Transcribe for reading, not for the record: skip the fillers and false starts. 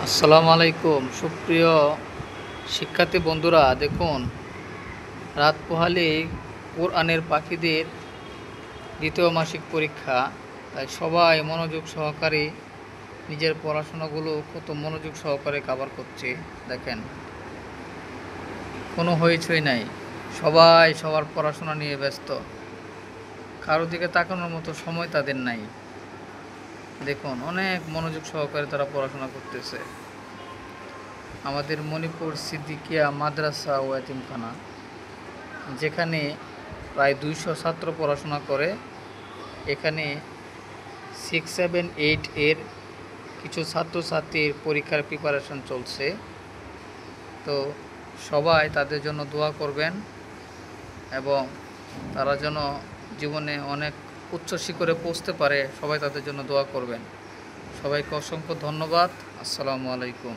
আসসালামু আলাইকুম সুপ্রিয় শিক্ষার্থী বন্ধুরা, দেখুন রাত পোহালে কোরআনের পাখিদের দ্বিতীয় মাসিক পরীক্ষা। তাই সবাই মনোযোগ সহকারে নিজের পড়াশোনাগুলো কত মনোযোগ সহকারে কভার করছে। দেখেন, কোনো হইচই নাই, সবাই সবার পড়াশোনা নিয়ে ব্যস্ত, কারো দিকে তাকানোর মতো সময় তাদের নাই। দেখুন, অনেক মনোযোগ সহকারে তারা পড়াশোনা করতেছে। আমাদের মণিপুর সিদ্দিকিয়া মাদ্রাসা ও এতিমখানা, যেখানে প্রায় 200 ছাত্র পড়াশোনা করে, এখানে 6, 7, 8 এর কিছু ছাত্রছাত্রীর পরীক্ষার প্রিপারেশন চলছে। তো সবাই তাদের জন্য দোয়া করবেন এবং তারা যেন জীবনে অনেক উচ্চ শিখরে পৌঁছতে পারে, সবাই তাদের জন্য দোয়া করবেন। সবাইকে অসংখ্য ধন্যবাদ। আসসালামু আলাইকুম।